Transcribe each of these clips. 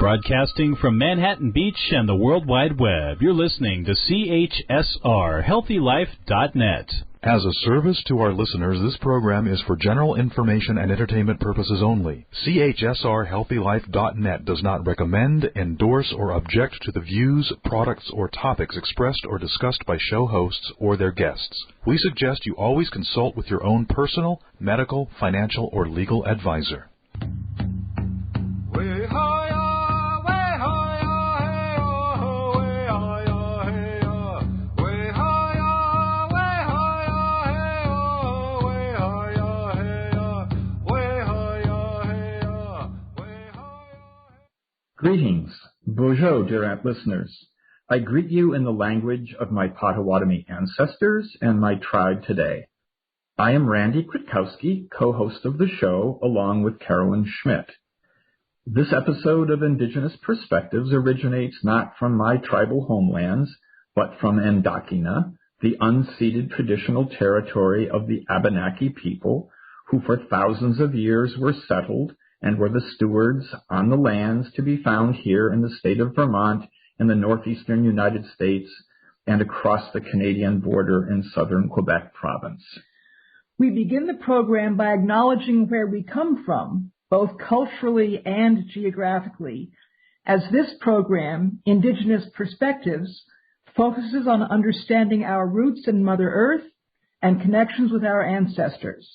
Broadcasting from Manhattan Beach and the World Wide Web, you're listening to CHSR, HealthyLife.net. As a service to our listeners, this program is for general information and entertainment purposes only. CHSR, HealthyLife.net does not recommend, endorse, or object to the views, products, or topics expressed or discussed by show hosts or their guests. We suggest you always consult with your own personal, medical, financial, or legal advisor. Greetings. Bonjour, dear listeners. I greet you in the language of my Potawatomi ancestors and my tribe today. I am Randy Kritkowski, co-host of the show, along with Carolyn Schmidt. This episode of Indigenous Perspectives originates not from my tribal homelands, but from Endakina, the unceded traditional territory of the Abenaki people, who for thousands of years were settled and were the stewards on the lands to be found here in the state of Vermont, in the northeastern United States, and across the Canadian border in southern Quebec province. We begin the program by acknowledging where we come from, both culturally and geographically, as this program, Indigenous Perspectives, focuses on understanding our roots in Mother Earth and connections with our ancestors.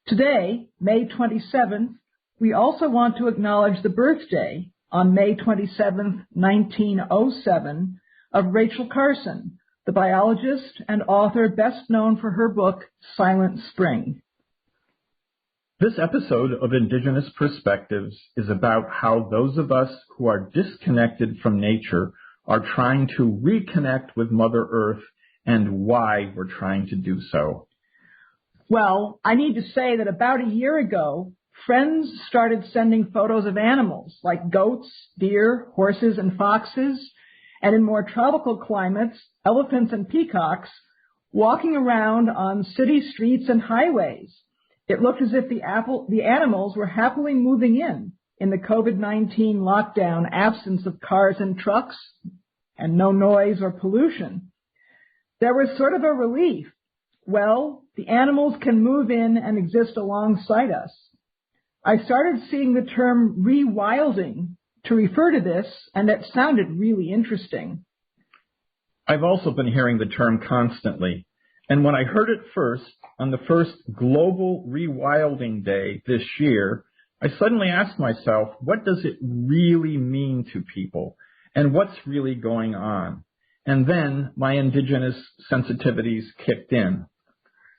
Today, May 27th, we also want to acknowledge the birthday, on May 27, 1907, of Rachel Carson, the biologist and author best known for her book, Silent Spring. This episode of Indigenous Perspectives is about how those of us who are disconnected from nature are trying to reconnect with Mother Earth and why we're trying to do so. Well, I need to say that about a year ago, friends started sending photos of animals like goats, deer, horses, and foxes, and in more tropical climates, elephants and peacocks, walking around on city streets and highways. It looked as if the animals were happily moving in the COVID-19 lockdown absence of cars and trucks and no noise or pollution. There was sort of a relief. Well, the animals can move in and exist alongside us. I started seeing the term rewilding to refer to this, and it sounded really interesting. I've also been hearing the term constantly, and when I heard it first, on the first Global Rewilding Day this year, I suddenly asked myself, what does it really mean to people, and what's really going on? And then my indigenous sensitivities kicked in.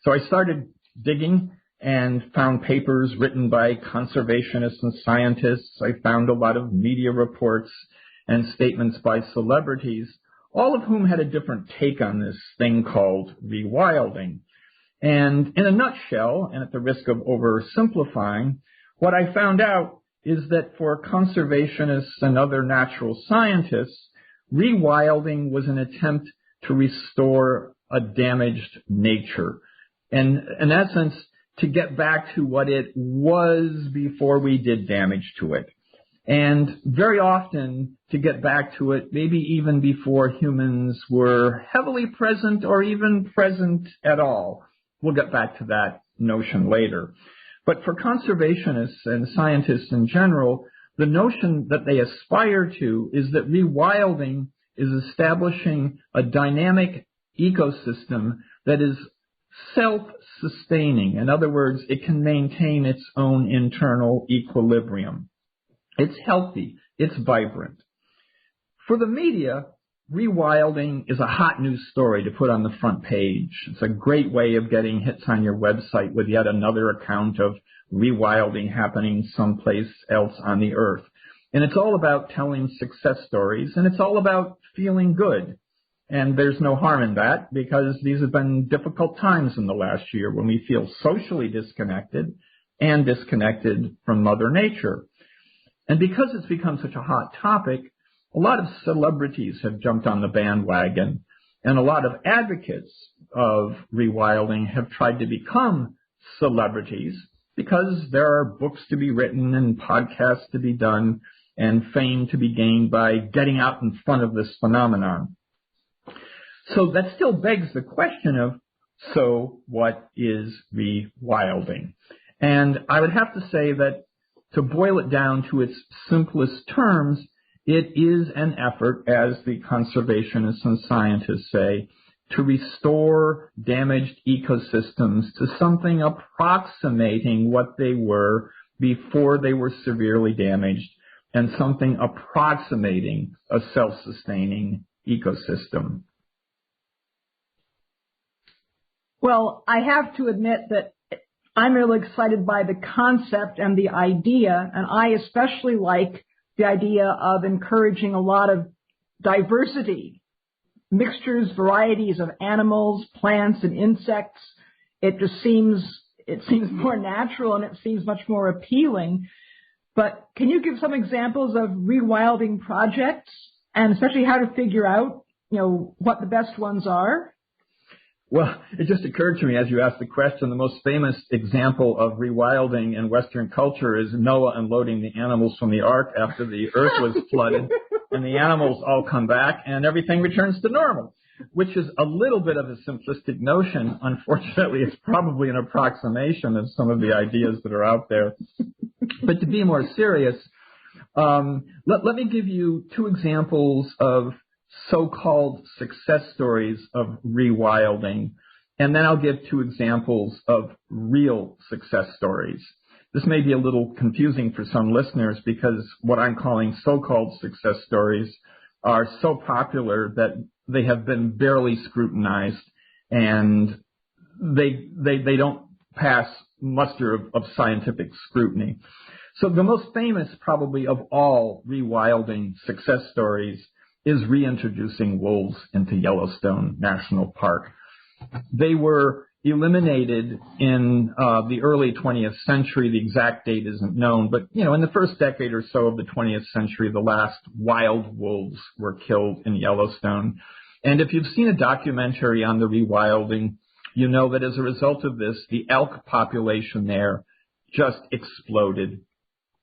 So I started digging and found papers written by conservationists and scientists. I found a lot of media reports and statements by celebrities, all of whom had a different take on this thing called rewilding. And in a nutshell, and at the risk of oversimplifying, what I found out is that for conservationists and other natural scientists, rewilding was an attempt to restore a damaged nature. And in essence, to get back to what it was before we did damage to it. And very often to get back to it, maybe even before humans were heavily present or even present at all. We'll get back to that notion later. But for conservationists and scientists in general, the notion that they aspire to is that rewilding is establishing a dynamic ecosystem that is self-sustaining. In other words, it can maintain its own internal equilibrium. It's healthy. It's vibrant. For the media, rewilding is a hot news story to put on the front page. It's a great way of getting hits on your website with yet another account of rewilding happening someplace else on the earth. And it's all about telling success stories, and it's all about feeling good. And there's no harm in that, because these have been difficult times in the last year when we feel socially disconnected and disconnected from Mother Nature. And because it's become such a hot topic, a lot of celebrities have jumped on the bandwagon, and a lot of advocates of rewilding have tried to become celebrities because there are books to be written and podcasts to be done and fame to be gained by getting out in front of this phenomenon. So that still begs the question of, so what is rewilding? And I would have to say that to boil it down to its simplest terms, it is an effort, as the conservationists and scientists say, to restore damaged ecosystems to something approximating what they were before they were severely damaged, and something approximating a self-sustaining ecosystem. Well, I have to admit that I'm really excited by the concept and the idea, and I especially like the idea of encouraging a lot of diversity, mixtures, varieties of animals, plants, and insects. It seems more natural, and it seems much more appealing. But can you give some examples of rewilding projects, and especially how to figure out, what the best ones are? Well, it just occurred to me as you asked the question, the most famous example of rewilding in Western culture is Noah unloading the animals from the ark after the earth was flooded, and the animals all come back and everything returns to normal, which is a little bit of a simplistic notion. Unfortunately, it's probably an approximation of some of the ideas that are out there. But to be more serious, let me give you two examples of so-called success stories of rewilding, and then I'll give two examples of real success stories. This may be a little confusing for some listeners because what I'm calling so-called success stories are so popular that they have been barely scrutinized, and they don't pass muster of scientific scrutiny. So the most famous probably of all rewilding success stories is reintroducing wolves into Yellowstone National Park. They were eliminated in the early 20th century. The exact date isn't known, but in the first decade or so of the 20th century, the last wild wolves were killed in Yellowstone. And if you've seen a documentary on the rewilding, you know that as a result of this, the elk population there just exploded.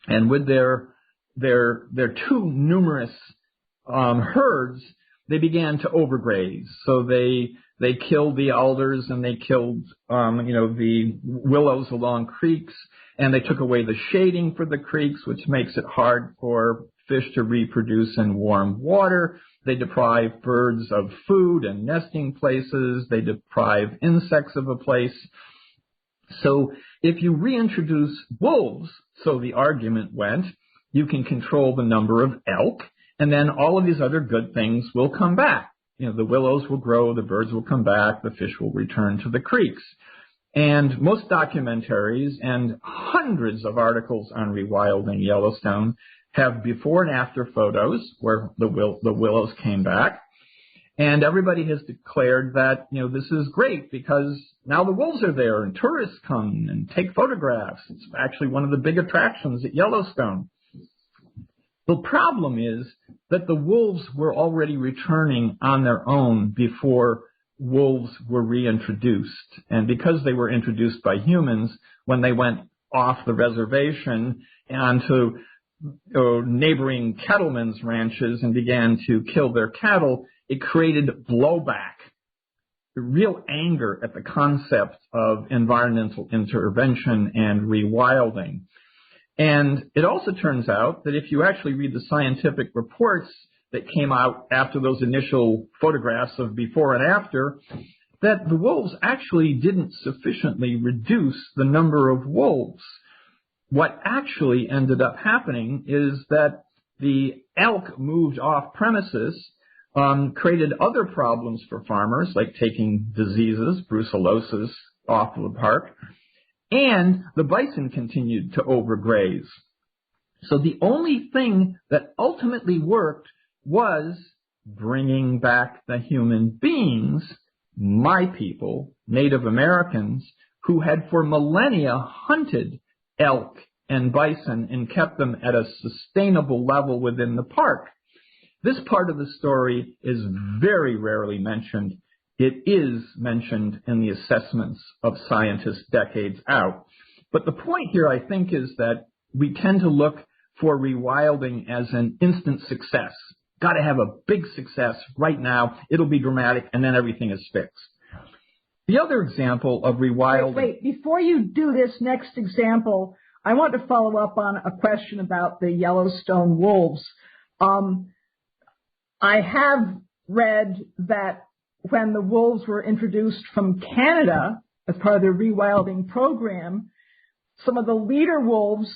And with their too numerous herds, they began to overgraze. So they killed the alders and they killed, the willows along creeks, and they took away the shading for the creeks, which makes it hard for fish to reproduce in warm water. They deprive birds of food and nesting places. They deprive insects of a place. So if you reintroduce wolves, so the argument went, you can control the number of elk, and then all of these other good things will come back. The willows will grow, the birds will come back, the fish will return to the creeks. And most documentaries and hundreds of articles on rewilding Yellowstone have before and after photos where the willows came back. And everybody has declared that, this is great because now the wolves are there and tourists come and take photographs. It's actually one of the big attractions at Yellowstone. The problem is that the wolves were already returning on their own before wolves were reintroduced. And because they were introduced by humans, when they went off the reservation onto neighboring cattlemen's ranches and began to kill their cattle, it created blowback, real anger at the concept of environmental intervention and rewilding. And it also turns out that if you actually read the scientific reports that came out after those initial photographs of before and after, that the wolves actually didn't sufficiently reduce the number of wolves. What actually ended up happening is that the elk moved off premises, created other problems for farmers, like taking diseases, brucellosis, off of the park, and the bison continued to overgraze. So the only thing that ultimately worked was bringing back the human beings, my people, Native Americans, who had for millennia hunted elk and bison and kept them at a sustainable level within the park. This part of the story is very rarely mentioned. It is mentioned in the assessments of scientists decades out. But the point here, I think, is that we tend to look for rewilding as an instant success. Got to have a big success right now. It'll be dramatic, and then everything is fixed. The other example of rewilding... Wait. Before you do this next example, I want to follow up on a question about the Yellowstone wolves. I have read that when the wolves were introduced from Canada as part of the rewilding program, some of the leader wolves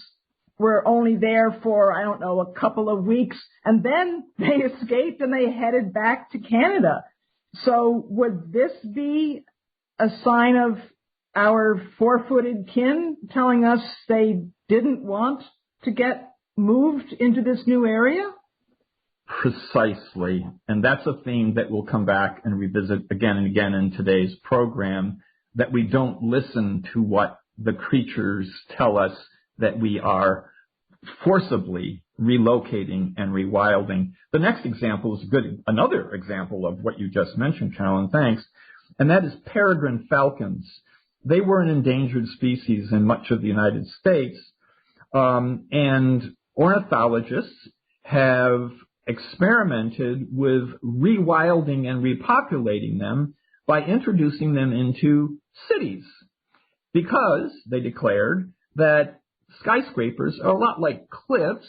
were only there for, I don't know, a couple of weeks, and then they escaped and they headed back to Canada. So would this be a sign of our four-footed kin telling us they didn't want to get moved into this new area? Precisely. And that's a theme that we'll come back and revisit again and again in today's program, that we don't listen to what the creatures tell us, that we are forcibly relocating and rewilding. The next example is another example of what you just mentioned, Carolyn, thanks, and that is peregrine falcons. They were an endangered species in much of the United States, and ornithologists have experimented with rewilding and repopulating them by introducing them into cities, because they declared that skyscrapers are a lot like cliffs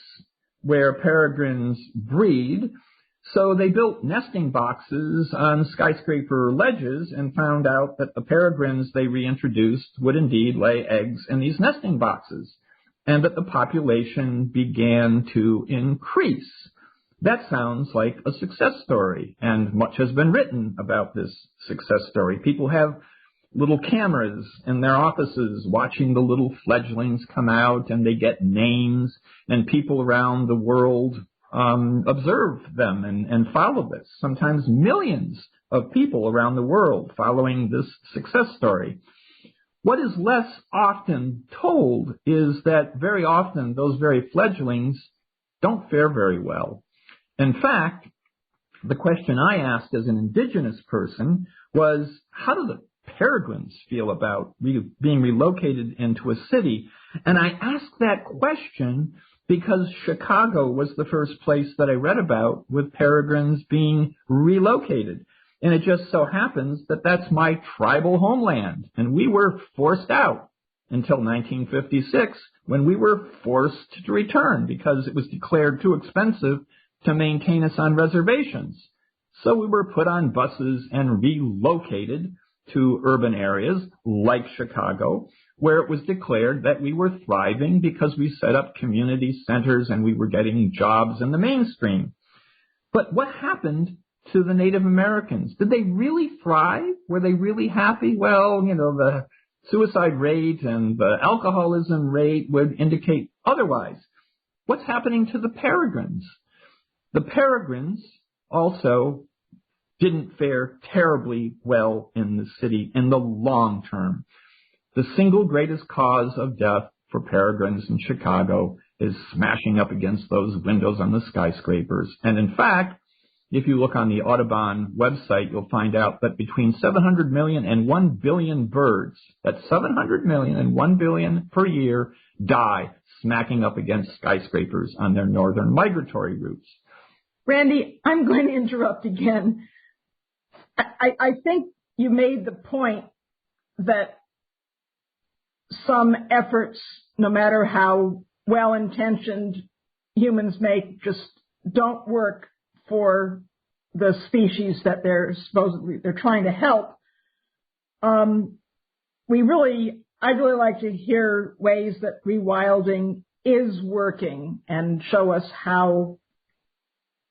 where peregrines breed. So they built nesting boxes on skyscraper ledges and found out that the peregrines they reintroduced would indeed lay eggs in these nesting boxes, and that the population began to increase. That sounds like a success story, and much has been written about this success story. People have little cameras in their offices watching the little fledglings come out, and they get names, and people around the world observe them and follow this. Sometimes millions of people around the world following this success story. What is less often told is that very often those very fledglings don't fare very well. In fact, the question I asked as an Indigenous person was, how do the peregrines feel about being relocated into a city? And I asked that question because Chicago was the first place that I read about with peregrines being relocated. And it just so happens that that's my tribal homeland, and we were forced out until 1956, when we were forced to return because it was declared too expensive to maintain us on reservations. So we were put on buses and relocated to urban areas like Chicago, where it was declared that we were thriving because we set up community centers and we were getting jobs in the mainstream. But what happened to the Native Americans? Did they really thrive? Were they really happy? Well, the suicide rate and the alcoholism rate would indicate otherwise. What's happening to the peregrines? The peregrines also didn't fare terribly well in the city in the long term. The single greatest cause of death for peregrines in Chicago is smashing up against those windows on the skyscrapers. And in fact, if you look on the Audubon website, you'll find out that between 700 million and 1 billion birds, that's 700 million and 1 billion per year, die smacking up against skyscrapers on their northern migratory routes. Randy, I'm going to interrupt again. I think you made the point that some efforts, no matter how well-intentioned humans make, just don't work for the species that they're trying to help. I'd really like to hear ways that rewilding is working and show us how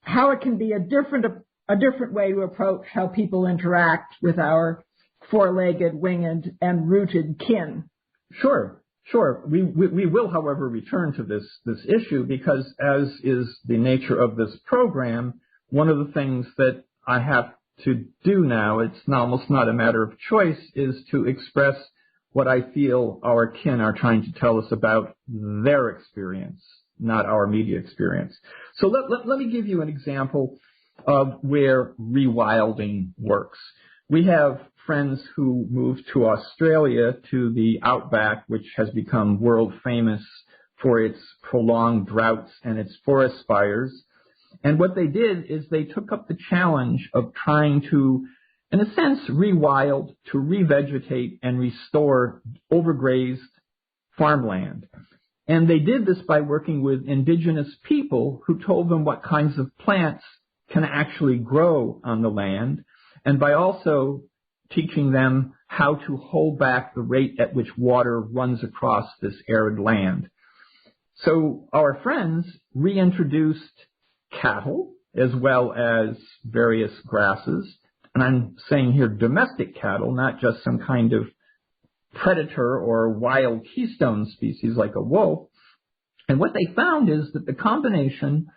it can be a different way to approach how people interact with our four-legged, winged, and rooted kin. Sure. We will, however, return to this issue because, as is the nature of this program, one of the things that I have to do now, it's almost not a matter of choice, is to express what I feel our kin are trying to tell us about their experience, not our media experience. So let me give you an example of where rewilding works. We have friends who moved to Australia, to the outback, which has become world famous for its prolonged droughts and its forest fires. And what they did is they took up the challenge of trying to, in a sense, rewild, to revegetate and restore overgrazed farmland. And they did this by working with indigenous people who told them what kinds of plants can actually grow on the land, and by also teaching them how to hold back the rate at which water runs across this arid land. So our friends reintroduced cattle as well as various grasses, and I'm saying here domestic cattle, not just some kind of predator or wild keystone species like a wolf. And what they found is that the combination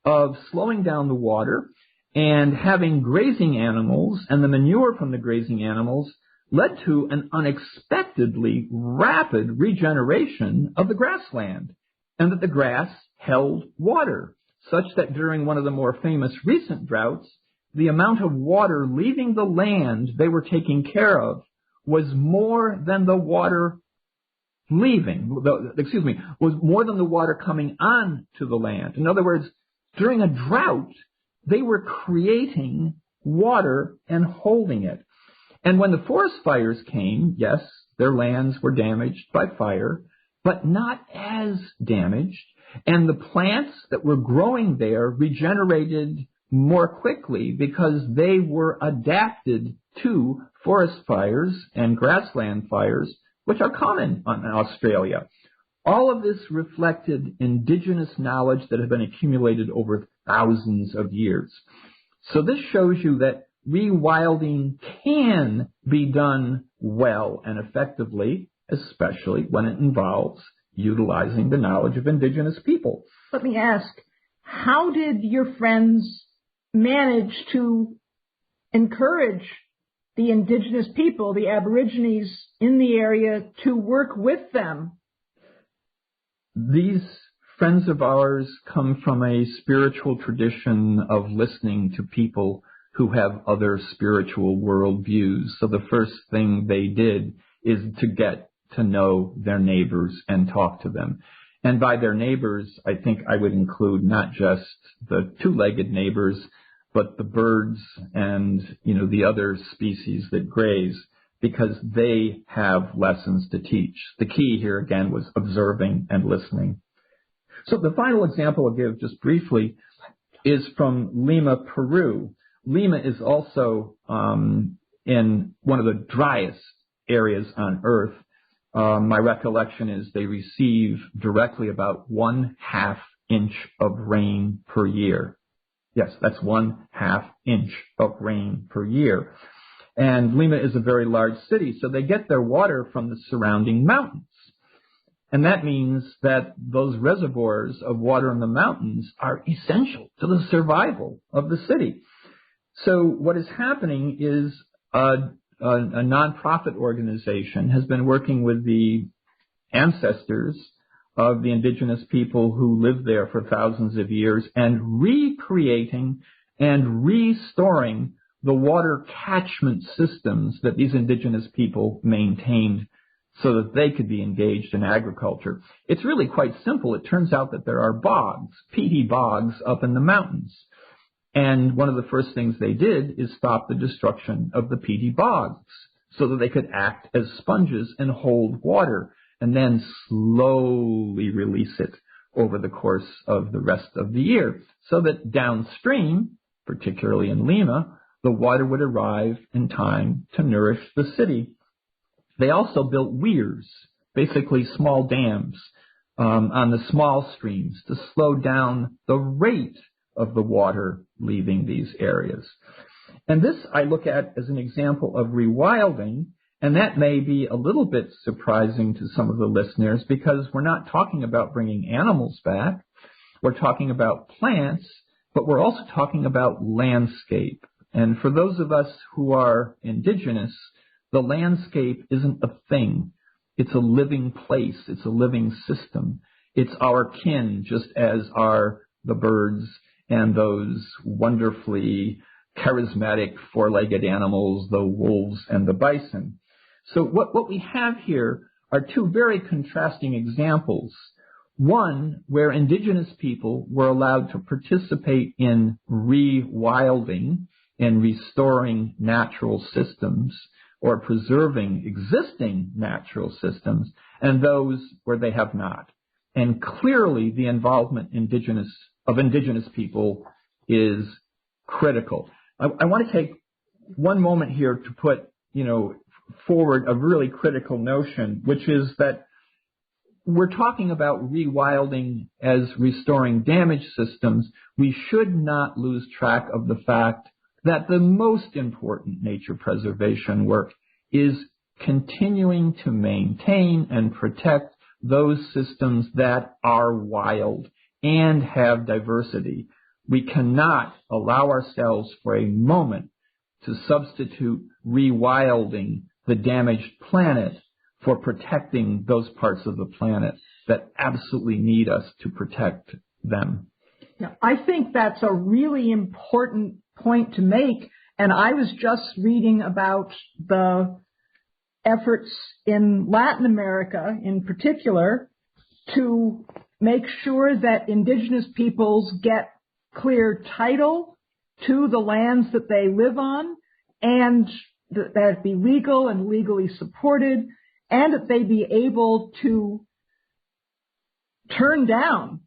of slowing down the water and having grazing animals and the manure from the grazing animals led to an unexpectedly rapid regeneration of the grassland, and that the grass held water, such that during one of the more famous recent droughts, the amount of water leaving the land they were taking care of was more than the water was more than the water coming on to the land. In other words, during a drought, they were creating water and holding it. And when the forest fires came, yes, their lands were damaged by fire, but not as damaged. And the plants that were growing there regenerated more quickly because they were adapted to forest fires and grassland fires, which are common in Australia. All of this reflected indigenous knowledge that had been accumulated over thousands of years. So this shows you that rewilding can be done well and effectively, especially when it involves utilizing the knowledge of indigenous people. Let me ask, how did your friends manage to encourage the indigenous people, the Aborigines in the area, to work with them? These friends of ours come from a spiritual tradition of listening to people who have other spiritual worldviews. So the first thing they did is to get to know their neighbors and talk to them. And by their neighbors, I think I would include not just the two-legged neighbors, but the birds and, the other species that graze, because they have lessons to teach. The key here, again, was observing and listening. So the final example I'll give just briefly is from Lima, Peru. Lima is also in one of the driest areas on Earth. My recollection is they receive directly about 1/2 inch of rain per year. Yes, that's 1/2 inch of rain per year. And Lima is a very large city, so they get their water from the surrounding mountains. And that means that those reservoirs of water in the mountains are essential to the survival of the city. So what is happening is a nonprofit organization has been working with the ancestors of the indigenous people who lived there for thousands of years and recreating and restoring the water catchment systems that these indigenous people maintained so that they could be engaged in agriculture. It's really quite simple. It turns out that there are bogs, peaty bogs, up in the mountains. And one of the first things they did is stop the destruction of the peaty bogs so that they could act as sponges and hold water and then slowly release it over the course of the rest of the year so that downstream, particularly in Lima, the water would arrive in time to nourish the city. They also built weirs, basically small dams, on the small streams to slow down the rate of the water leaving these areas. And this I look at as an example of rewilding, and that may be a little bit surprising to some of the listeners because we're not talking about bringing animals back. We're talking about plants, but we're also talking about landscape. And for those of us who are indigenous, the landscape isn't a thing. It's a living place. It's a living system. It's our kin, just as are the birds and those wonderfully charismatic four-legged animals, the wolves and the bison. So what we have here are two very contrasting examples. One, where indigenous people were allowed to participate in rewilding and restoring natural systems or preserving existing natural systems, and those where they have not. And clearly the involvement of indigenous people is critical. I want to take one moment here to put, forward a really critical notion, which is that we're talking about rewilding as restoring damaged systems. We should not lose track of the fact that the most important nature preservation work is continuing to maintain and protect those systems that are wild and have diversity. We cannot allow ourselves for a moment to substitute rewilding the damaged planet for protecting those parts of the planet that absolutely need us to protect them. Yeah, I think that's a really important point to make. And I was just reading about the efforts in Latin America in particular to make sure that indigenous peoples get clear title to the lands that they live on, and that it be legal and legally supported, and that they be able to turn down,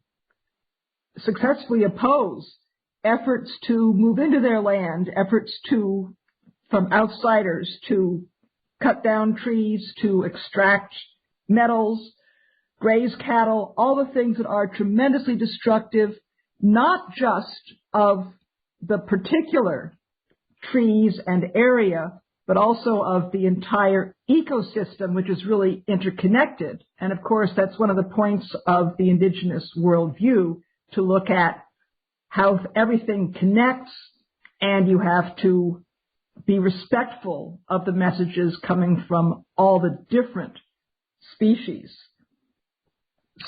successfully oppose efforts to move into their land, efforts from outsiders to cut down trees, to extract metals, graze cattle, all the things that are tremendously destructive, not just of the particular trees and area, but also of the entire ecosystem, which is really interconnected. And of course, that's one of the points of the indigenous worldview, to look at how everything connects, and you have to be respectful of the messages coming from all the different species.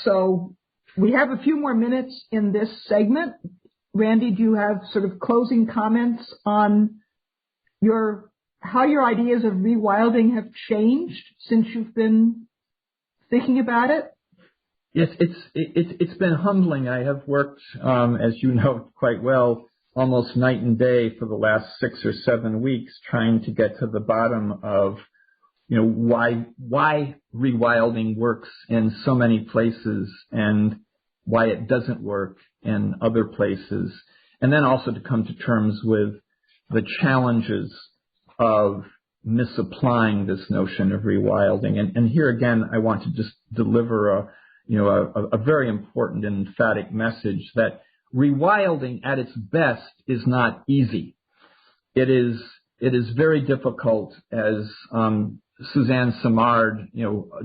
So we have a few more minutes in this segment. Randy, do you have sort of closing comments on how your ideas of rewilding have changed since you've been thinking about it? Yes, it's been humbling. I have worked, as you know quite well, almost night and day for the last 6 or 7 weeks, trying to get to the bottom of, why rewilding works in so many places and why it doesn't work in other places, and then also to come to terms with the challenges of misapplying this notion of rewilding. And here again, I want to just deliver a very important and emphatic message that rewilding at its best is not easy. It is very difficult, as Suzanne Simard,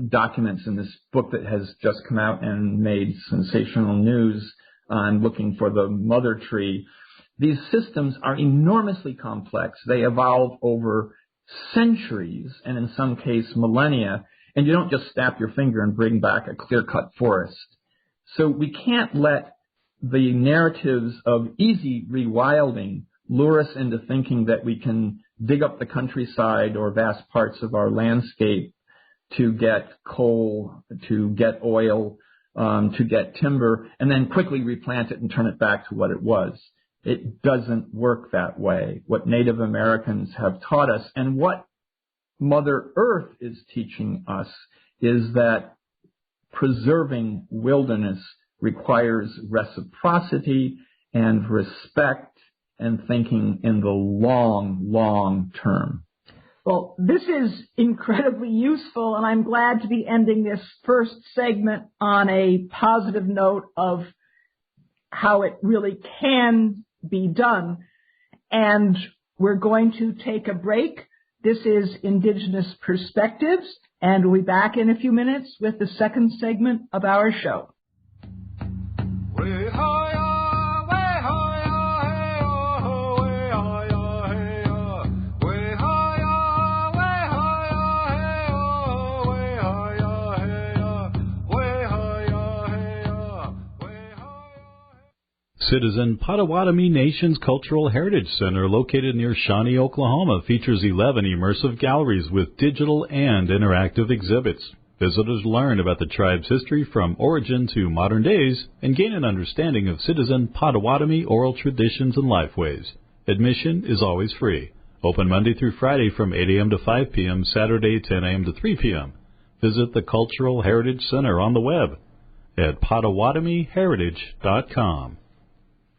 documents in this book that has just come out and made sensational news on looking for the mother tree. These systems are enormously complex. They evolve over centuries and in some case millennia, and you don't just snap your finger and bring back a clear-cut forest. So we can't let the narratives of easy rewilding lure us into thinking that we can dig up the countryside or vast parts of our landscape to get coal, to get oil, to get timber, and then quickly replant it and turn it back to what it was. It doesn't work that way. What Native Americans have taught us and what Mother Earth is teaching us is that preserving wilderness requires reciprocity and respect and thinking in the long, long term. Well, this is incredibly useful, and I'm glad to be ending this first segment on a positive note of how it really can be done. And we're going to take a break. This is Indigenous Perspectives, and we'll be back in a few minutes with the second segment of our show. Citizen Potawatomi Nation's Cultural Heritage Center, located near Shawnee, Oklahoma, features 11 immersive galleries with digital and interactive exhibits. Visitors learn about the tribe's history from origin to modern days and gain an understanding of citizen Potawatomi oral traditions and lifeways. Admission is always free. Open Monday through Friday from 8 a.m. to 5 p.m., Saturday 10 a.m. to 3 p.m. Visit the Cultural Heritage Center on the web at PotawatomiHeritage.com.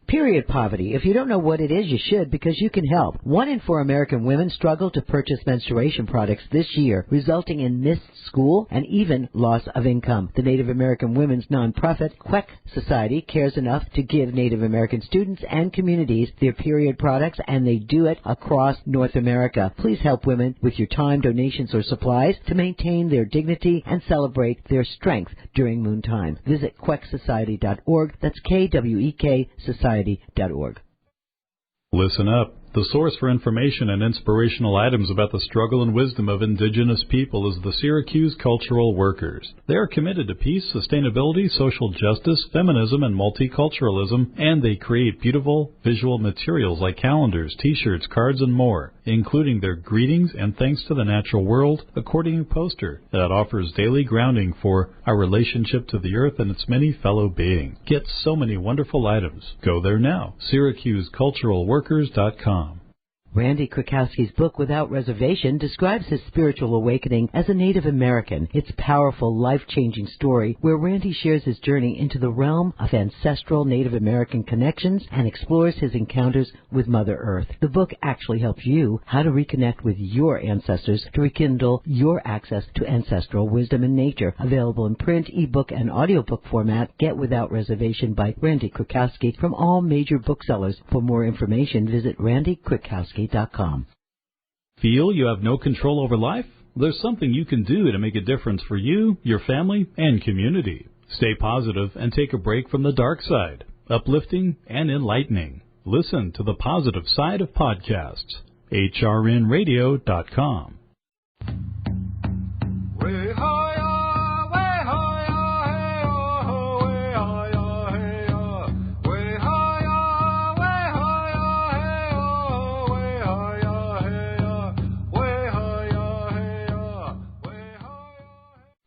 Period poverty. If you don't know what it is, you should, because you can help. 1 in 4 American women struggle to purchase menstruation products this year, resulting in missed school and even loss of income. The Native American women's nonprofit, Queck Society, cares enough to give Native American students and communities their period products, and they do it across North America. Please help women with your time, donations, or supplies to maintain their dignity and celebrate their strength during moon time. Visit quecksociety.org. That's Kwek Society.org. Listen up. The source for information and inspirational items about the struggle and wisdom of Indigenous people is the Syracuse Cultural Workers. They are committed to peace, sustainability, social justice, feminism, and multiculturalism, and they create beautiful visual materials like calendars, t-shirts, cards, and more, including their greetings and thanks to the natural world accordion poster that offers daily grounding for our relationship to the earth and its many fellow beings. Get so many wonderful items. Go there now. SyracuseCulturalWorkers.com. Randy Krakowski's book, Without Reservation, describes his spiritual awakening as a Native American. It's a powerful, life-changing story where Randy shares his journey into the realm of ancestral Native American connections and explores his encounters with Mother Earth. The book actually helps you how to reconnect with your ancestors to rekindle your access to ancestral wisdom and nature. Available in print, ebook, and audiobook format. Get Without Reservation by Randy Krakowski from all major booksellers. For more information, visit randykrakowski.com. Feel you have no control over life? There's something you can do to make a difference for you, your family, and community. Stay positive and take a break from the dark side. Uplifting and enlightening. Listen to the positive side of podcasts. hrnradio.com.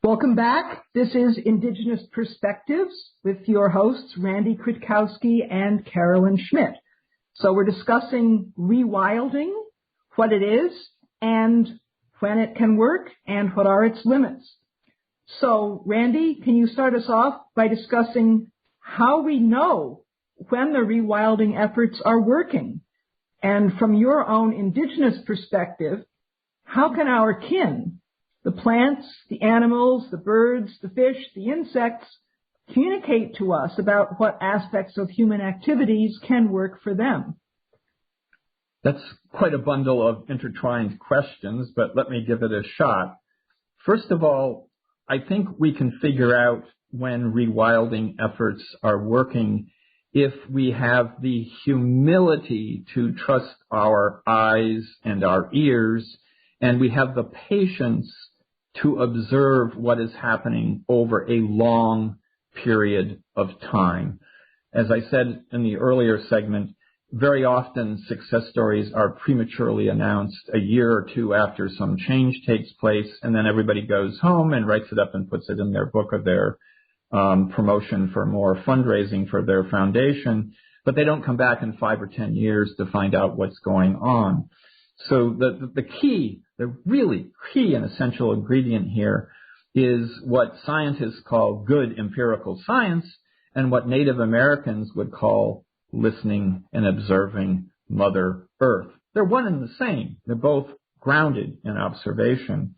Welcome back. This is Indigenous Perspectives with your hosts, Randy Krakowski and Carolyn Schmidt. So we're discussing rewilding, what it is, and when it can work, and what are its limits. So, Randy, can you start us off by discussing how we know when the rewilding efforts are working? And from your own Indigenous perspective, how can our kin, the plants, the animals, the birds, the fish, the insects, communicate to us about what aspects of human activities can work for them? That's quite a bundle of intertwined questions, but let me give it a shot. First of all, I think we can figure out when rewilding efforts are working if we have the humility to trust our eyes and our ears, and we have the patience to observe what is happening over a long period of time. As I said in the earlier segment, very often success stories are prematurely announced a year or two after some change takes place, and then everybody goes home and writes it up and puts it in their book of their promotion for more fundraising for their foundation, but they don't come back in 5 or 10 years to find out what's going on. So the key, the really key and essential ingredient here is what scientists call good empirical science and what Native Americans would call listening and observing Mother Earth. They're one and the same. They're both grounded in observation.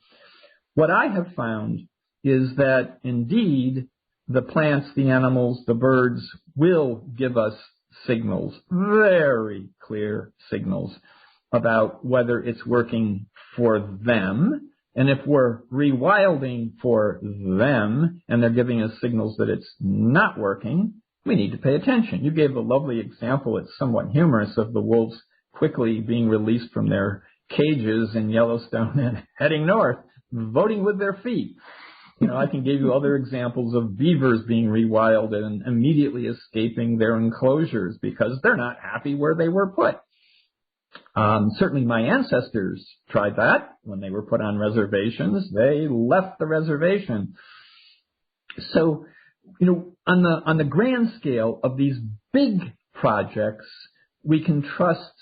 What I have found is that indeed the plants, the animals, the birds will give us signals, very clear signals, about whether it's working for them. And if we're rewilding for them and they're giving us signals that it's not working, we need to pay attention. You gave a lovely example, it's somewhat humorous, of the wolves quickly being released from their cages in Yellowstone and heading north, voting with their feet. You know, I can give you other examples of beavers being rewilded and immediately escaping their enclosures because they're not happy where they were put. Certainly my ancestors tried that when they were put on reservations. They left the reservation. So, on the grand scale of these big projects, we can trust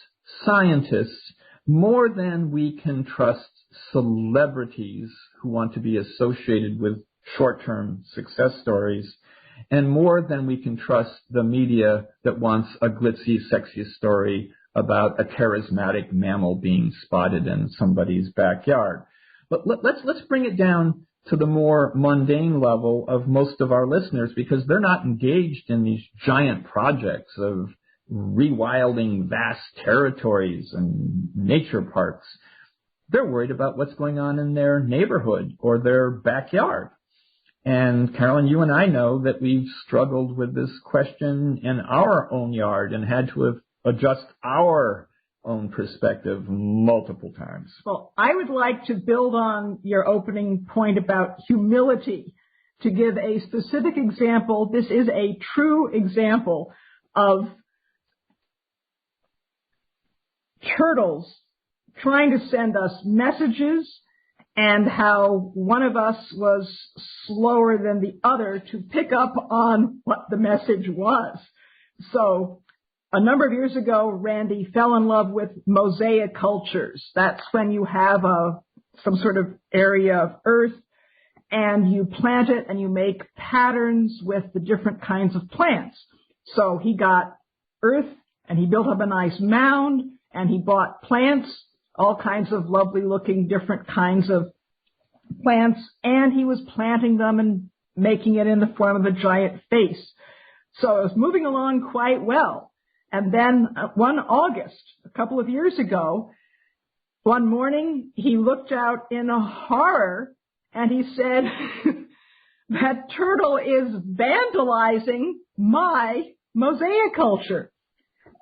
scientists more than we can trust celebrities who want to be associated with short-term success stories, and more than we can trust the media that wants a glitzy, sexy story about a charismatic mammal being spotted in somebody's backyard. But let's bring it down to the more mundane level of most of our listeners, because they're not engaged in these giant projects of rewilding vast territories and nature parks. They're worried about what's going on in their neighborhood or their backyard. And Carolyn, you and I know that we've struggled with this question in our own yard and had to adjust our own perspective multiple times. Well, I would like to build on your opening point about humility to give a specific example. This is a true example of turtles trying to send us messages and how one of us was slower than the other to pick up on what the message was. So a number of years ago, Randy fell in love with mosaic cultures. That's when you have some sort of area of earth and you plant it and you make patterns with the different kinds of plants. So he got earth and he built up a nice mound and he bought plants, all kinds of lovely looking different kinds of plants, and he was planting them and making it in the form of a giant face. So it was moving along quite well. And then one August, a couple of years ago, one morning he looked out in a horror and he said, that turtle is vandalizing my mosaic culture.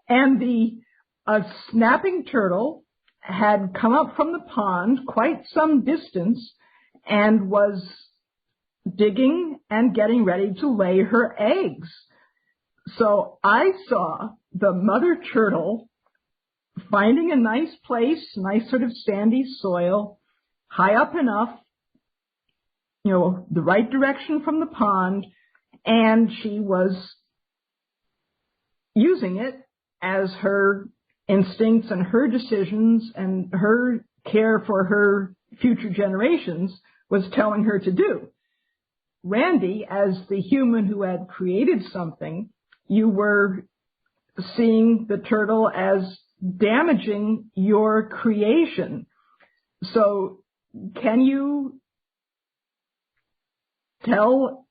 And a snapping turtle had come up from the pond quite some distance and was digging and getting ready to lay her eggs. So I saw the mother turtle finding a nice place, nice sort of sandy soil, high up enough, the right direction from the pond, and she was using it as her instincts and her decisions and her care for her future generations was telling her to do. Randy, as the human who had created something, you were seeing the turtle as damaging your creation. So can you tell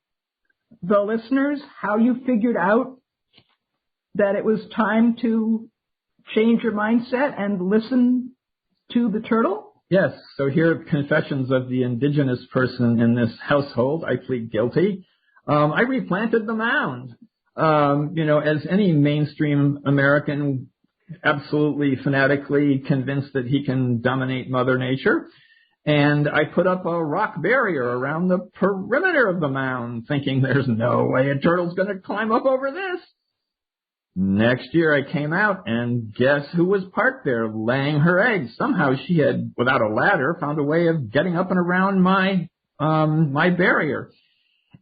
the listeners how you figured out that it was time to change your mindset and listen to the turtle? Yes. So here are confessions of the indigenous person in this household. I plead guilty. I replanted the mound. As any mainstream American, absolutely fanatically convinced that he can dominate Mother Nature. And I put up a rock barrier around the perimeter of the mound, thinking there's no way a turtle's going to climb up over this. Next year I came out, and guess who was parked there laying her eggs? Somehow she had, without a ladder, found a way of getting up and around my barrier.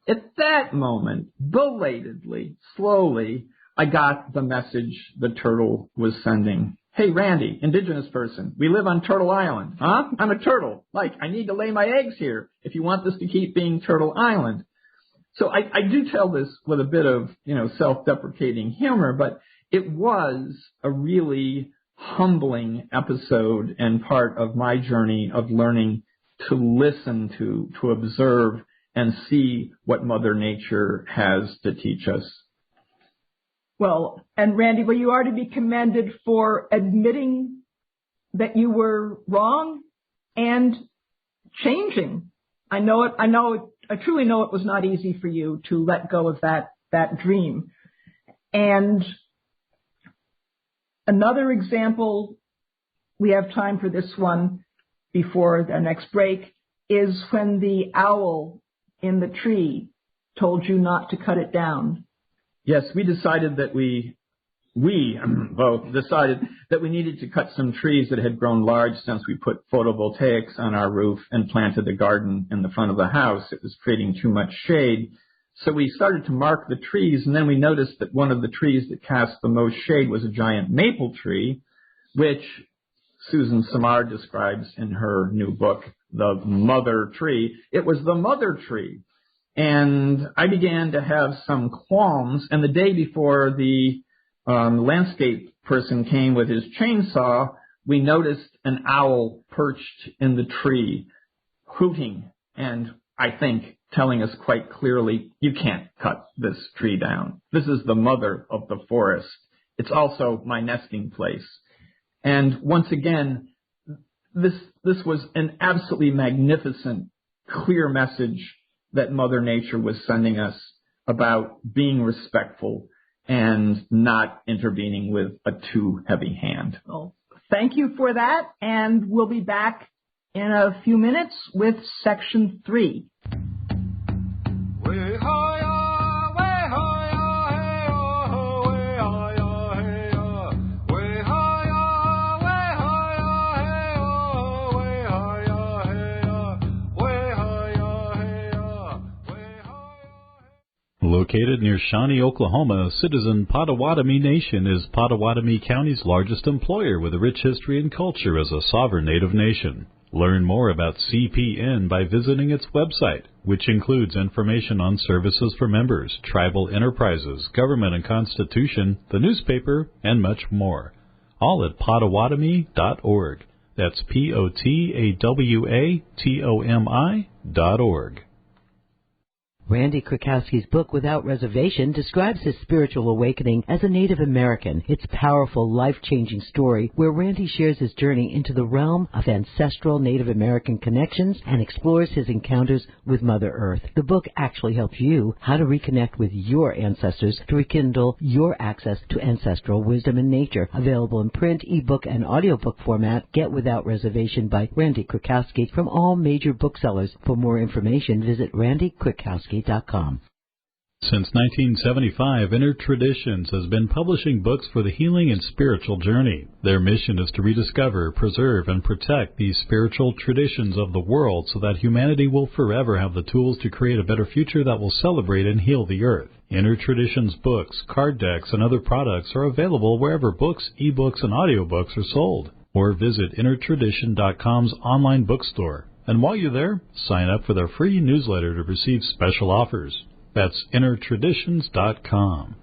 At that moment, belatedly, slowly, I got the message the turtle was sending. Hey, Randy, indigenous person, we live on Turtle Island. Huh? I'm a turtle. I need to lay my eggs here if you want this to keep being Turtle Island. So I do tell this with a bit of, self-deprecating humor, but it was a really humbling episode and part of my journey of learning to listen to observe and see what Mother Nature has to teach us. Well, and Randy, you are to be commended for admitting that you were wrong and changing. I truly know it was not easy for you to let go of that dream. And another example, we have time for this one before the next break, is when the owl in the tree told you not to cut it down. Yes, we decided that we we both decided that we needed to cut some trees that had grown large since we put photovoltaics on our roof and planted a garden in the front of the house. It was creating too much shade. So we started to mark the trees, and then we noticed that one of the trees that cast the most shade was a giant maple tree, which Susan Samar describes in her new book, The Mother Tree. It was the mother tree. And I began to have some qualms, and the day before the landscape person came with his chainsaw, we noticed an owl perched in the tree, hooting, and I think telling us quite clearly, you can't cut this tree down. This is the mother of the forest. It's also my nesting place. And once again, this was an absolutely magnificent, clear message that Mother Nature was sending us about being respectful and not intervening with a too heavy hand. Well, thank you for that, and we'll be back in a few minutes with Section 3. Located near Shawnee, Oklahoma, Citizen Potawatomi Nation is Potawatomi County's largest employer with a rich history and culture as a sovereign Native nation. Learn more about CPN by visiting its website, which includes information on services for members, tribal enterprises, government and constitution, the newspaper, and much more. All at Potawatomi.org. That's POTAWATOMI.org. Randy Krakowski's book, Without Reservation, describes his spiritual awakening as a Native American. It's a powerful, life-changing story where Randy shares his journey into the realm of ancestral Native American connections and explores his encounters with Mother Earth. The book actually helps you how to reconnect with your ancestors to rekindle your access to ancestral wisdom and nature. Available in print, ebook, and audiobook format, Get Without Reservation by Randy Krakowski from all major booksellers. For more information, visit randykrakowski.com. Since 1975, Inner Traditions has been publishing books for the healing and spiritual journey. Their mission is to rediscover, preserve, and protect these spiritual traditions of the world so that humanity will forever have the tools to create a better future that will celebrate and heal the earth. Inner Traditions books, card decks, and other products are available wherever books, ebooks, and audiobooks are sold. Or visit InnerTradition.com's online bookstore. And while you're there, sign up for their free newsletter to receive special offers. That's InnerTraditions.com.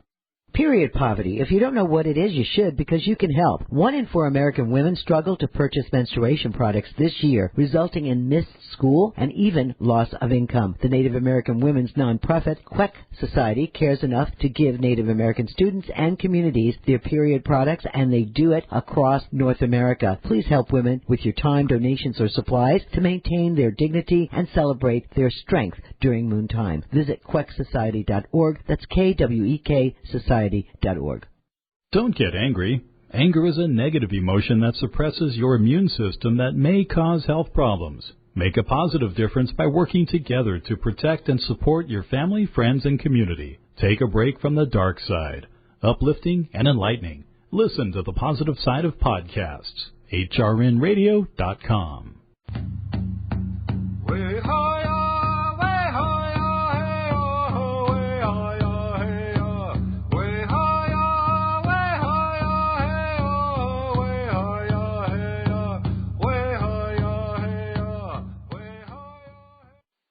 Period poverty. If you don't know what it is, you should, because you can help. 1 in 4 American women struggle to purchase menstruation products this year, resulting in missed school and even loss of income. The Native American women's nonprofit, Queck Society, cares enough to give Native American students and communities their period products, and they do it across North America. Please help women with your time, donations, or supplies to maintain their dignity and celebrate their strength during moontime. Visit quecksociety.org. That's KWEK Society.org. Don't get angry. Anger is a negative emotion that suppresses your immune system that may cause health problems. Make a positive difference by working together to protect and support your family, friends, and community. Take a break from the dark side. Uplifting and enlightening. Listen to the positive side of podcasts. hrnradio.com.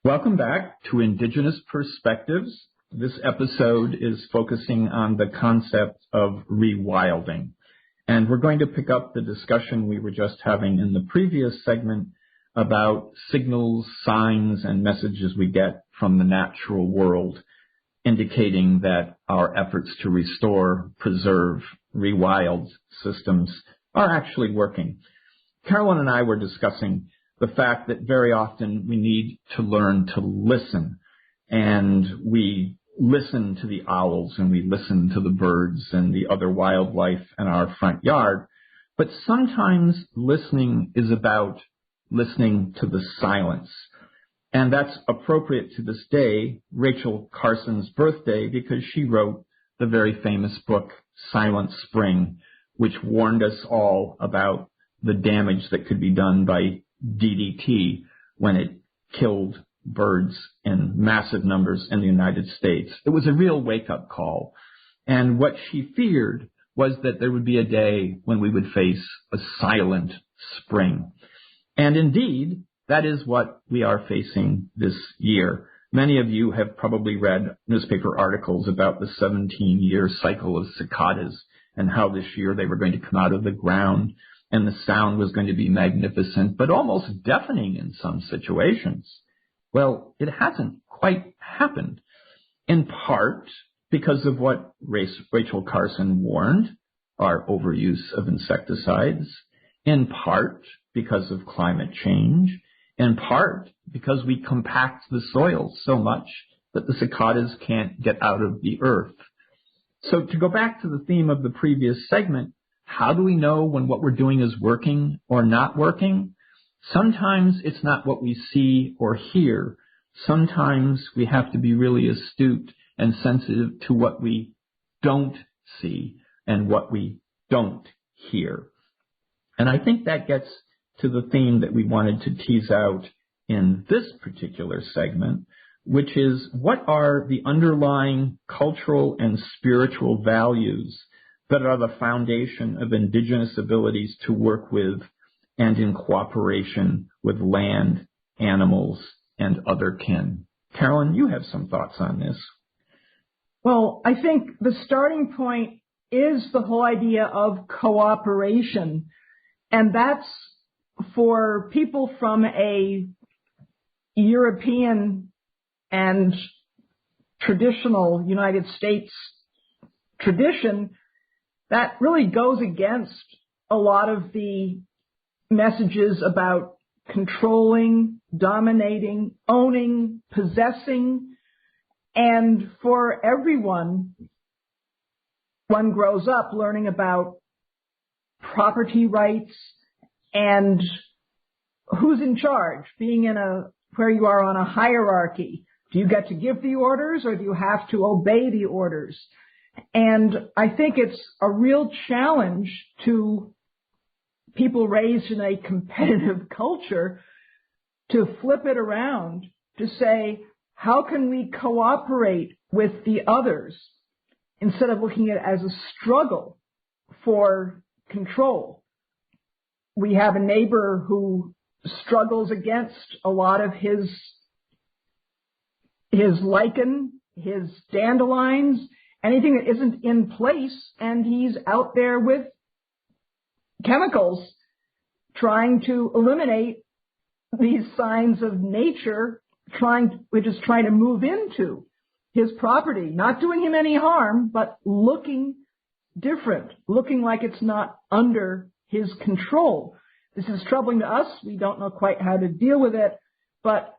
Welcome back to Indigenous Perspectives. This episode is focusing on the concept of rewilding. And we're going to pick up the discussion we were just having in the previous segment about signals, signs, and messages we get from the natural world, indicating that our efforts to restore, preserve, rewild systems are actually working. Carolyn and I were discussing the fact that very often we need to learn to listen, and we listen to the owls and we listen to the birds and the other wildlife in our front yard, but sometimes listening is about listening to the silence. And that's appropriate to this day, Rachel Carson's birthday, because she wrote the very famous book, silent spring, which warned us all about the damage that could be done by DDT when it killed birds in massive numbers in the United States. It was a real wake-up call. And what she feared was that there would be a day when we would face a silent spring. And indeed, that is what we are facing this year. Many of you have probably read newspaper articles about the 17-year cycle of cicadas and how this year they were going to come out of the ground and the sound was going to be magnificent, but almost deafening in some situations. Well, it hasn't quite happened, in part because of what Rachel Carson warned, our overuse of insecticides, in part because of climate change, in part because we compact the soil so much that the cicadas can't get out of the earth. So to go back to the theme of the previous segment, how do we know when what we're doing is working or not working? Sometimes it's not what we see or hear. Sometimes we have to be really astute and sensitive to what we don't see and what we don't hear. And I think that gets to the theme that we wanted to tease out in this particular segment, which is what are the underlying cultural and spiritual values that are the foundation of Indigenous abilities to work with and in cooperation with land, animals, and other kin. Carolyn, you have some thoughts on this. Well, I think the starting point is the whole idea of cooperation, and that's for people from a European and traditional United States tradition that really goes against a lot of the messages about controlling, dominating, owning, possessing, and for everyone, one grows up learning about property rights and who's in charge, being in where you are on a hierarchy. Do you get to give the orders or do you have to obey the orders? And I think it's a real challenge to people raised in a competitive culture to flip it around to say, how can we cooperate with the others instead of looking at it as a struggle for control? We have a neighbor who struggles against a lot of his lichen, his dandelions, anything that isn't in place, and he's out there with chemicals trying to eliminate these signs of nature, which is trying to move into his property, not doing him any harm, but looking different, looking like it's not under his control. This is troubling to us. We don't know quite how to deal with it, but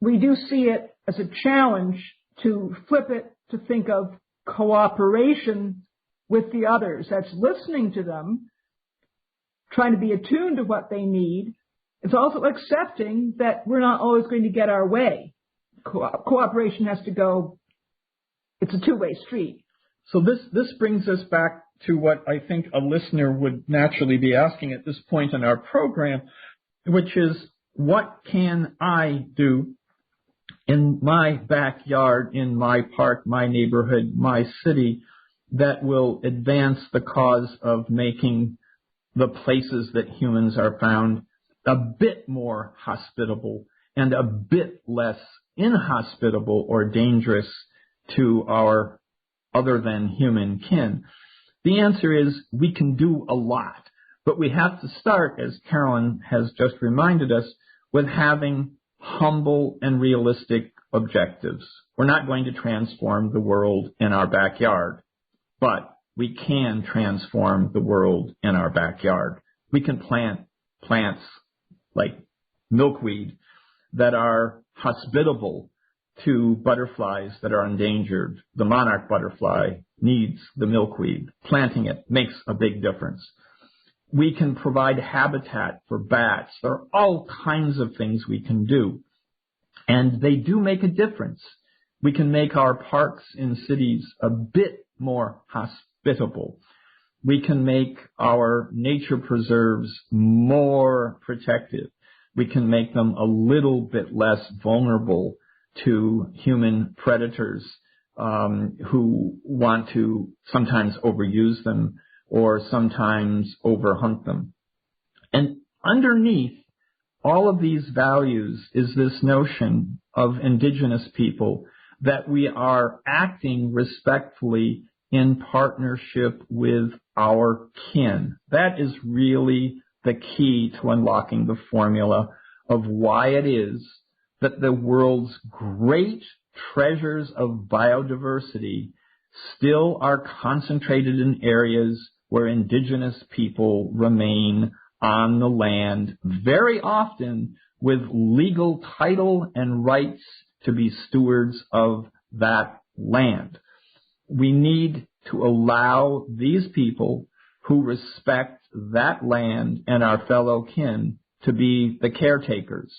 we do see it as a challenge to flip it to think of cooperation with the others. That's listening to them, trying to be attuned to what they need. It's also accepting that we're not always going to get our way. Cooperation has to go, it's a two-way street. So this brings us back to what I think a listener would naturally be asking at this point in our program, which is, what can I do in my backyard, in my park, my neighborhood, my city, that will advance the cause of making the places that humans are found a bit more hospitable and a bit less inhospitable or dangerous to our other than human kin? The answer is we can do a lot, but we have to start, as Carolyn has just reminded us, with having humble and realistic objectives. We're not going to transform the world in our backyard, but we can transform the world in our backyard. We can plant plants like milkweed that are hospitable to butterflies that are endangered. The monarch butterfly needs the milkweed. Planting it makes a big difference. We can provide habitat for bats. There are all kinds of things we can do, and they do make a difference. We can make our parks in cities a bit more hospitable. We can make our nature preserves more protective. We can make them a little bit less vulnerable to human predators who want to sometimes overuse them or sometimes overhunt them. And underneath all of these values is this notion of indigenous people that we are acting respectfully in partnership with our kin. That is really the key to unlocking the formula of why it is that the world's great treasures of biodiversity still are concentrated in areas where indigenous people remain on the land, very often with legal title and rights to be stewards of that land. We need to allow these people who respect that land and our fellow kin to be the caretakers.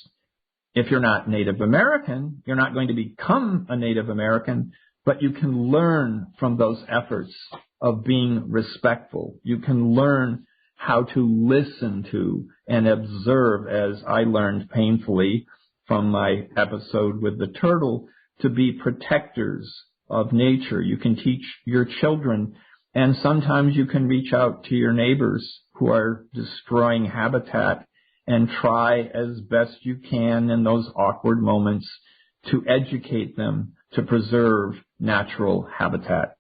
If you're not Native American, you're not going to become a Native American, but you can learn from those efforts of being respectful. You can learn how to listen to and observe, as I learned painfully from my episode with the turtle, to be protectors of nature. You can teach your children, and sometimes you can reach out to your neighbors who are destroying habitat and try as best you can in those awkward moments to educate them to preserve natural habitat.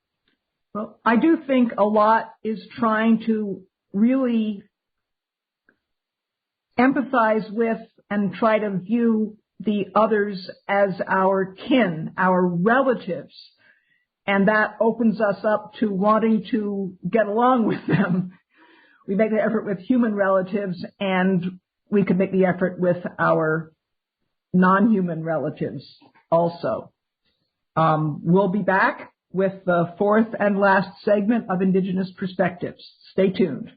Well, I do think a lot is trying to really empathize with and try to view the others as our kin, our relatives. And that opens us up to wanting to get along with them. We make the effort with human relatives, and we can make the effort with our non-human relatives also. We'll be back with the fourth and last segment of Indigenous Perspectives. Stay tuned.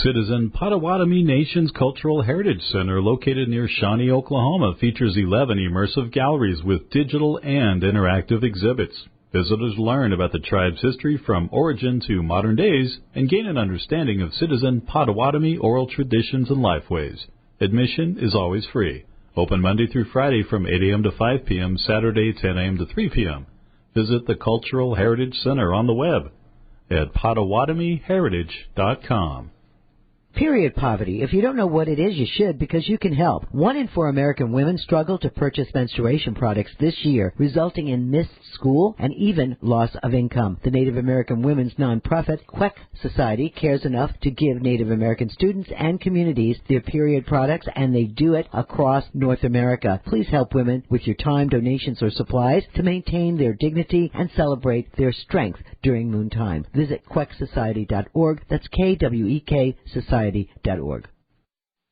Citizen Potawatomi Nation's Cultural Heritage Center, located near Shawnee, Oklahoma, features 11 immersive galleries with digital and interactive exhibits. Visitors learn about the tribe's history from origin to modern days and gain an understanding of citizen Potawatomi oral traditions and lifeways. Admission is always free. Open Monday through Friday from 8 a.m. to 5 p.m., Saturday 10 a.m. to 3 p.m. Visit the Cultural Heritage Center on the web at PotawatomiHeritage.com. Period poverty. If you don't know what it is, you should, because you can help. 1 in 4 American women struggle to purchase menstruation products this year, resulting in missed school and even loss of income. The Native American women's nonprofit, Queck Society, cares enough to give Native American students and communities their period products, and they do it across North America. Please help women with your time, donations, or supplies to maintain their dignity and celebrate their strength during moontime. Visit quecksociety.org. That's Kwek Society.org.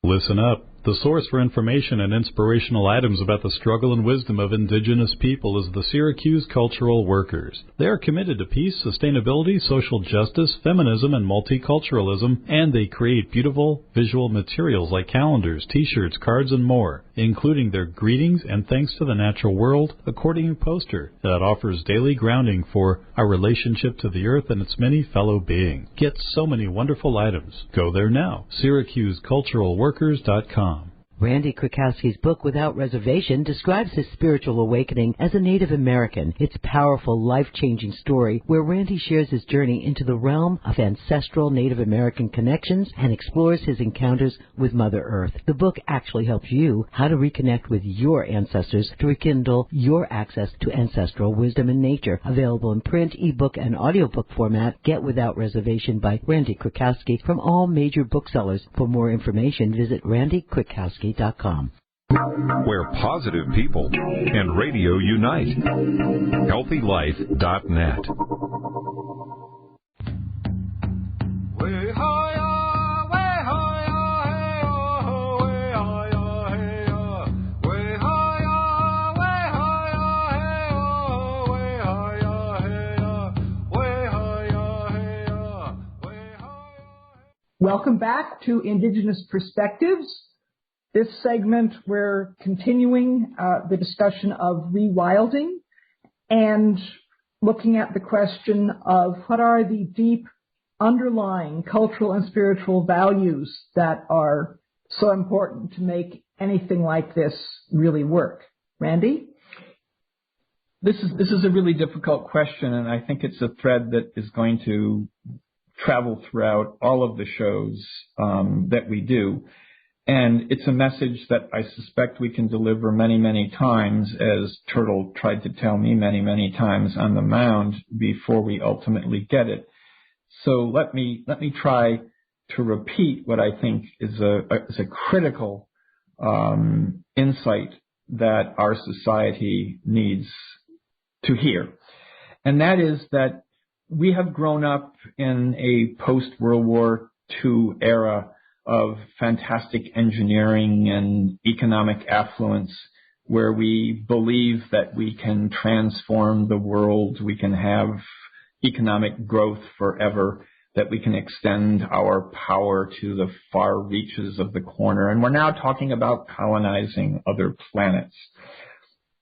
Listen up. The source for information and inspirational items about the struggle and wisdom of indigenous people is the Syracuse Cultural Workers. They are committed to peace, sustainability, social justice, feminism, and multiculturalism, and they create beautiful visual materials like calendars, t-shirts, cards, and more, including their Greetings and Thanks to the Natural World accordion poster that offers daily grounding for our relationship to the earth and its many fellow beings. Get so many wonderful items. Go there now. SyracuseCulturalWorkers.com. Randy Krakowski's book, Without Reservation, describes his spiritual awakening as a Native American. It's a powerful, life-changing story where Randy shares his journey into the realm of ancestral Native American connections and explores his encounters with Mother Earth. The book actually helps you how to reconnect with your ancestors to rekindle your access to ancestral wisdom and nature. Available in print, ebook, and audiobook format. Get Without Reservation by Randy Krakowski from all major booksellers. For more information, visit randykrakowski.com. Where positive people and radio unite. HealthyLife.net. Welcome back to Indigenous Perspectives. This segment, we're continuing the discussion of rewilding and looking at the question of what are the deep underlying cultural and spiritual values that are so important to make anything like this really work. Randy? This is a really difficult question, and I think it's a thread that is going to travel throughout all of the shows that we do. And it's a message that I suspect we can deliver many, many times, as Turtle tried to tell me many, many times on the mound before we ultimately get it. So let me try to repeat what I think is a critical insight that our society needs to hear. And that is that we have grown up in a post-World War II era of fantastic engineering and economic affluence, where we believe that we can transform the world, we can have economic growth forever, that we can extend our power to the far reaches of the corner. And we're now talking about colonizing other planets.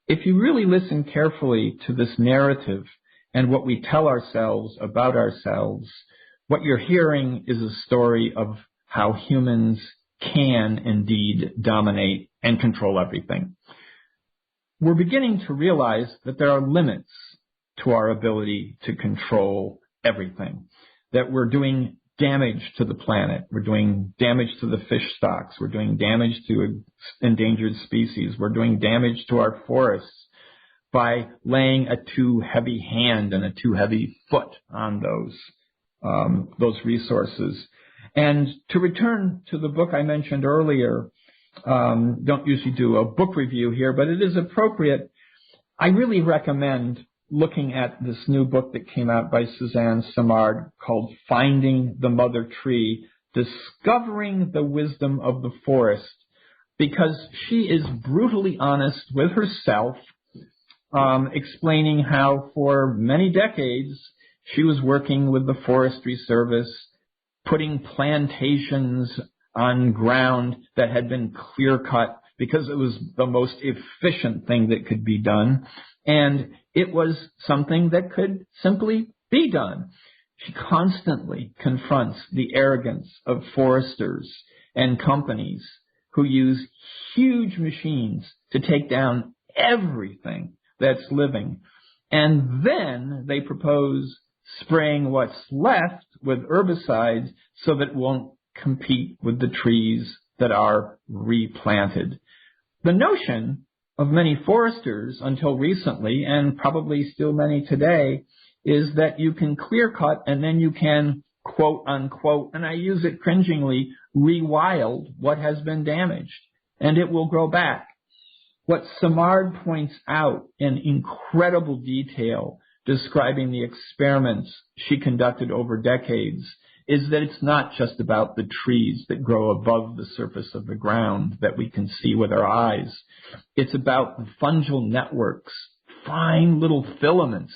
If you really listen carefully to this narrative and what we tell ourselves about ourselves, what you're hearing is a story of how humans can indeed dominate and control everything. We're beginning to realize that there are limits to our ability to control everything, that we're doing damage to the planet, we're doing damage to the fish stocks, we're doing damage to endangered species, we're doing damage to our forests by laying a too heavy hand and a too heavy foot on those resources. And to return to the book I mentioned earlier, don't usually do a book review here, but it is appropriate. I really recommend looking at this new book that came out by Suzanne Simard called Finding the Mother Tree, Discovering the Wisdom of the Forest, because she is brutally honest with herself, explaining how for many decades she was working with the Forestry Service, putting plantations on ground that had been clear-cut because it was the most efficient thing that could be done. And it was something that could simply be done. She constantly confronts the arrogance of foresters and companies who use huge machines to take down everything that's living. And then they propose spraying what's left with herbicides so that it won't compete with the trees that are replanted. The notion of many foresters until recently, and probably still many today, is that you can clear cut and then you can, quote unquote, and I use it cringingly, rewild what has been damaged, and it will grow back. What Simard points out in incredible detail, describing the experiments she conducted over decades, is that it's not just about the trees that grow above the surface of the ground that we can see with our eyes. It's about the fungal networks, fine little filaments,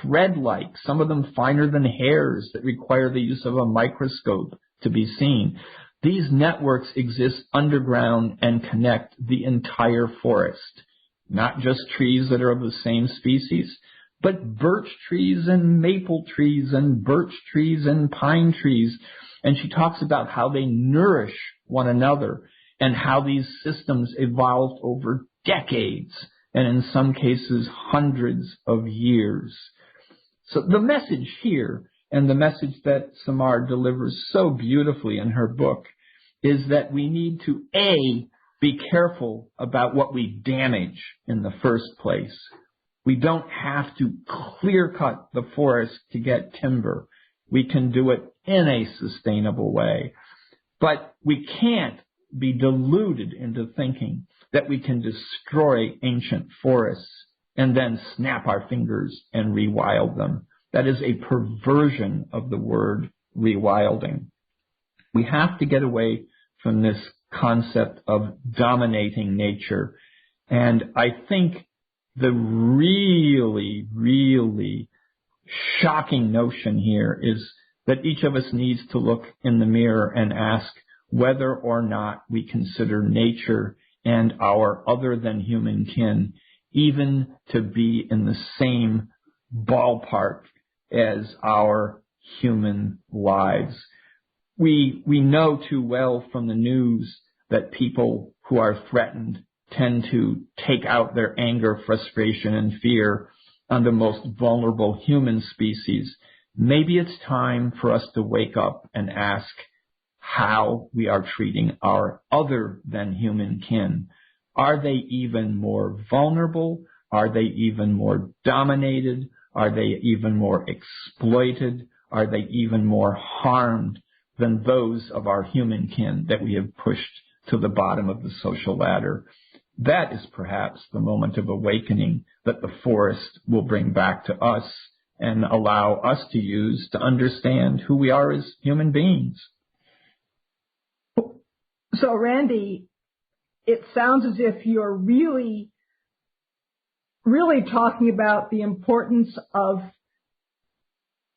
thread-like, some of them finer than hairs, that require the use of a microscope to be seen. These networks exist underground and connect the entire forest, not just trees that are of the same species, but birch trees and maple trees and birch trees and pine trees. And she talks about how they nourish one another and how these systems evolved over decades and in some cases hundreds of years. So the message here, and the message that Simard delivers so beautifully in her book, is that we need to, A, be careful about what we damage in the first place. We don't have to clear cut the forest to get timber. We can do it in a sustainable way. But we can't be deluded into thinking that we can destroy ancient forests and then snap our fingers and rewild them. That is a perversion of the word rewilding. We have to get away from this concept of dominating nature. And I think the really, really shocking notion here is that each of us needs to look in the mirror and ask whether or not we consider nature and our other than human kin even to be in the same ballpark as our human lives. We know too well from the news that people who are threatened tend to take out their anger, frustration, and fear on the most vulnerable human species. Maybe it's time for us to wake up and ask how we are treating our other than human kin. Are they even more vulnerable? Are they even more dominated? Are they even more exploited? Are they even more harmed than those of our human kin that we have pushed to the bottom of the social ladder? That is perhaps the moment of awakening that the forest will bring back to us and allow us to use to understand who we are as human beings. So, Randy, it sounds as if you're really talking about the importance of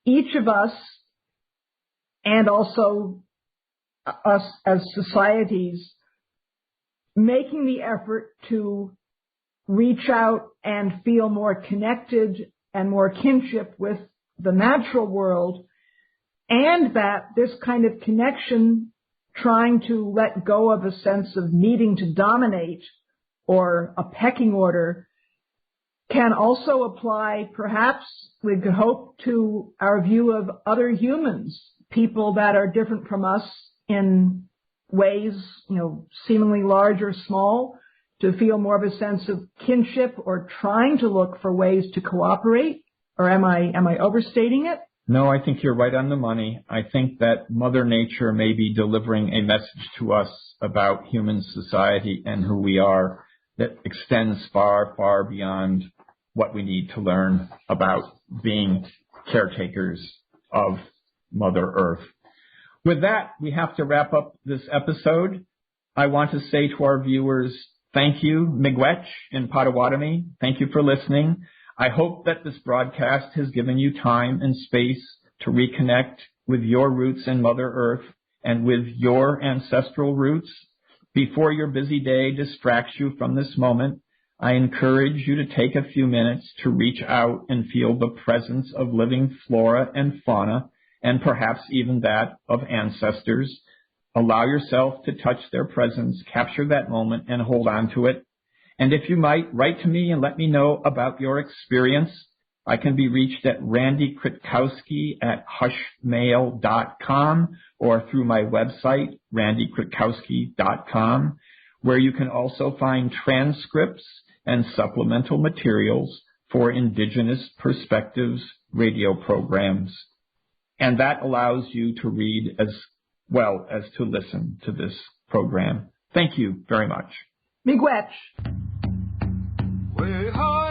each of us and also us as societies making the effort to reach out and feel more connected and more kinship with the natural world, and that this kind of connection, trying to let go of a sense of needing to dominate or a pecking order, can also apply, perhaps, we could hope, to our view of other humans, people that are different from us in ways, seemingly large or small, to feel more of a sense of kinship or trying to look for ways to cooperate? Or am I overstating it? No, I think you're right on the money. I think that Mother Nature may be delivering a message to us about human society and who we are that extends far, far beyond what we need to learn about being caretakers of Mother Earth. With that, we have to wrap up this episode. I want to say to our viewers, thank you, Miigwech in Potawatomi. Thank you for listening. I hope that this broadcast has given you time and space to reconnect with your roots in Mother Earth and with your ancestral roots. Before your busy day distracts you from this moment, I encourage you to take a few minutes to reach out and feel the presence of living flora and fauna, and perhaps even that of ancestors. Allow yourself to touch their presence, capture that moment, and hold on to it. And if you might, write to me and let me know about your experience. I can be reached at randykritkowski@hushmail.com or through my website, randykritkowski.com, where you can also find transcripts and supplemental materials for Indigenous Perspectives radio programs. And that allows you to read as well as to listen to this program. Thank you very much. Miigwech. Way high.